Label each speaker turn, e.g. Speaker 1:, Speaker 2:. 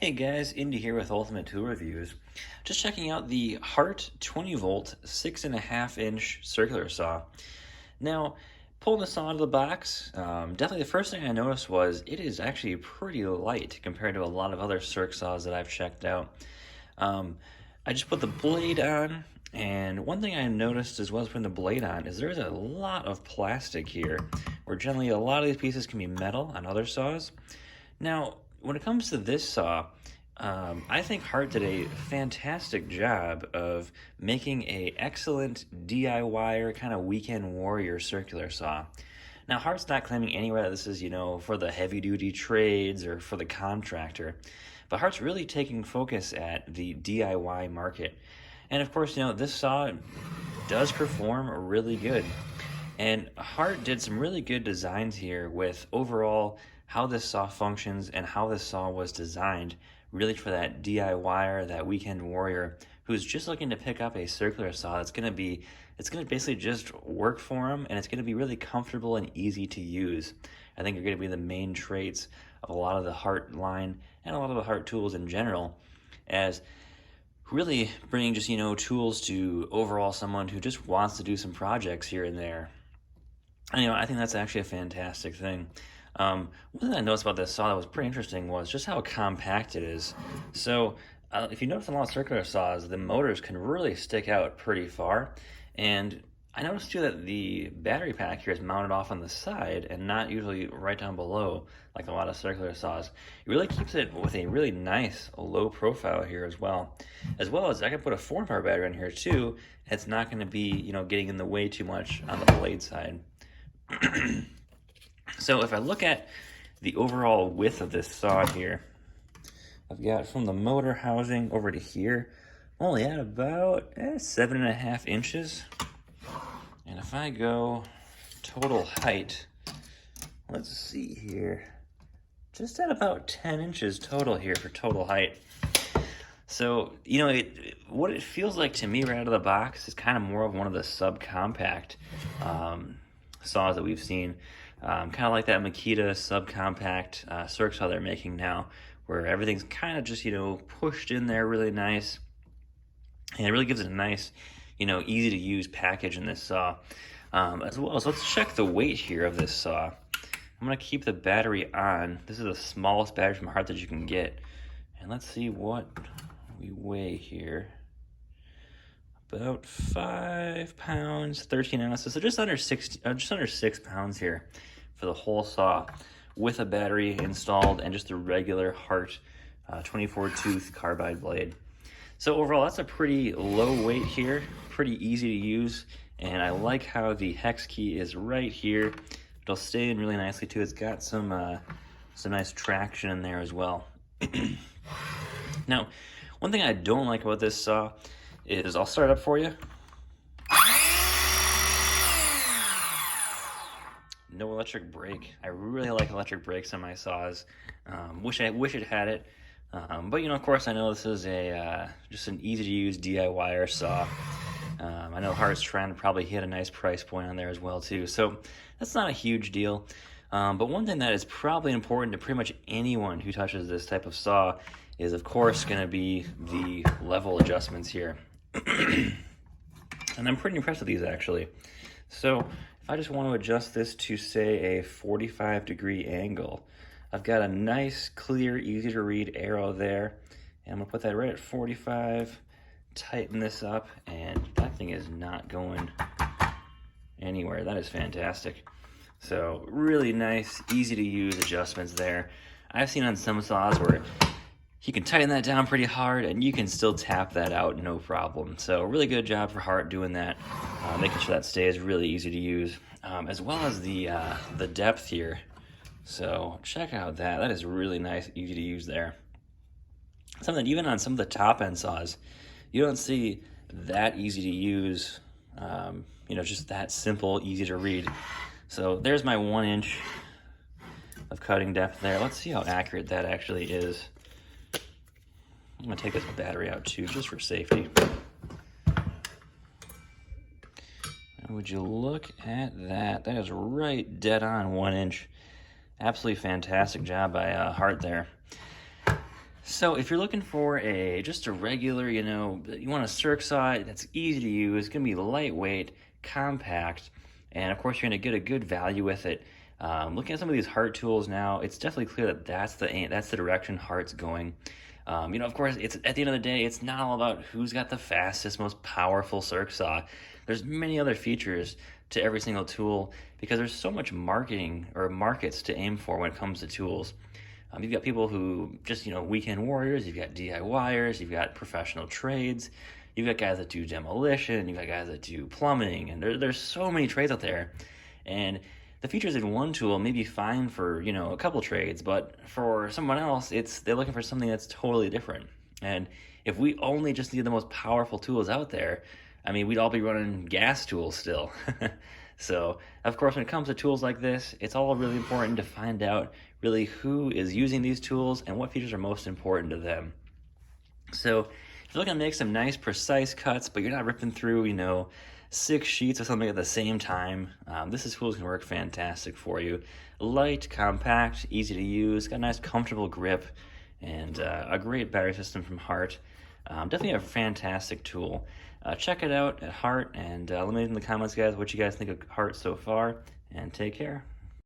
Speaker 1: Hey guys, Indy here with Ultimate Tool Reviews. Just checking out the Hart 20 volt 6.5 inch circular saw. Now, pulling this saw out of the box, definitely the first thing I noticed was it is actually pretty light compared to a lot of other circ saws that I've checked out. Um, I just put the blade on, and one thing I noticed as well as putting the blade on is there's a lot of plastic here, where generally a lot of these pieces can be metal on other saws. Now, when it comes to this saw, I think Hart did a fantastic job of making a excellent DIY kind of weekend warrior circular saw. Now, Hart's not claiming anywhere that this is, for the heavy duty trades or for the contractor, but Hart's really taking focus at the DIY market. And of course, this saw does perform really good. And Hart did some really good designs here with overall how this saw functions and how this saw was designed really for that DIYer, that weekend warrior who's just looking to pick up a circular saw it's going to basically just work for him, and it's going to be really comfortable and easy to use. I think are going to be the main traits of a lot of the Hart line and a lot of the Hart tools in general, as really bringing just, tools to overall someone who just wants to do some projects here and there. And, I think that's actually a fantastic thing. One thing I noticed about this saw that was pretty interesting was just how compact it is. So if you notice in a lot of circular saws, the motors can really stick out pretty far. And I noticed too that the battery pack here is mounted off on the side and not usually right down below like a lot of circular saws. It really keeps it with a really nice low profile here as well. As well as I can put a 4-hour battery in here too. It's not going to be, getting in the way too much on the blade side. So if I look at the overall width of this saw here, I've got from the motor housing over to here, only at about 7.5 inches. And if I go total height, let's see here, just at about 10 inches total here for total height. So, what it feels like to me right out of the box is kind of more of one of the subcompact saws that we've seen. Kind of like that Makita subcompact circ saw they're making now, where everything's kind of just, pushed in there really nice. And it really gives it a nice, easy to use package in this saw. As well as let's check the weight here of this saw. I'm going to keep the battery on. This is the smallest battery from Hart that you can get. And let's see what we weigh here. About 5 pounds, 13 ounces, so just under 6 pounds here for the whole saw, with a battery installed and just a regular Hart 24 tooth carbide blade. So overall, that's a pretty low weight here, pretty easy to use, and I like how the hex key is right here. It'll stay in really nicely too. It's got some nice traction in there as well. Now, one thing I don't like about this saw is, I'll start up for you. No electric brake. I really like electric brakes on my saws. Wish it had it. But of course, I know this is just an easy to use DIYer saw. I know Hart's trying to probably hit a nice price point on there as well too. So that's not a huge deal. But one thing that is probably important to pretty much anyone who touches this type of saw is, of course, going to be the level adjustments here. And I'm pretty impressed with these actually. So if I just want to adjust this to, say, a 45-degree angle, I've got a nice, clear, easy to read arrow there, and I'm gonna put that right at 45, tighten this up, and that thing is not going anywhere. That is fantastic. So really nice, easy to use adjustments there. I've seen on some saws where you can tighten that down pretty hard and you can still tap that out no problem. So really good job for Hart doing that, making sure that stays really easy to use, as well as the depth here. So check out that. That is really nice, easy to use there. Something even on some of the top end saws, you don't see that easy to use, just that simple, easy to read. So there's my 1 inch of cutting depth there. Let's see how accurate that actually is. I'm gonna take this battery out too, just for safety. And would you look at that? That is right dead on 1 inch. Absolutely fantastic job by Hart there. So if you're looking for just a regular, you want a circ saw that's easy to use, gonna be lightweight, compact, and of course you're gonna get a good value with it. Looking at some of these Hart tools now, it's definitely clear that that's the direction Hart's going. Of course, it's at the end of the day, it's not all about who's got the fastest, most powerful circ saw. There's many other features to every single tool because there's so much marketing or markets to aim for when it comes to tools. You've got people who just, weekend warriors, you've got DIYers, you've got professional trades, you've got guys that do demolition, you've got guys that do plumbing, and there's so many trades out there. And the features in one tool may be fine for, a couple trades, but for someone else, they're looking for something that's totally different. And if we only just need the most powerful tools out there, I mean, we'd all be running gas tools still. So, of course, when it comes to tools like this, it's all really important to find out really who is using these tools and what features are most important to them. So, if you're looking to make some nice, precise cuts, but you're not ripping through, 6 sheets of something at the same time, this tool is going to work fantastic for you. Light, compact, easy to use, got a nice, comfortable grip, and a great battery system from Hart. Definitely a fantastic tool. Check it out at Hart, and let me know in the comments, guys, what you guys think of Hart so far, and take care.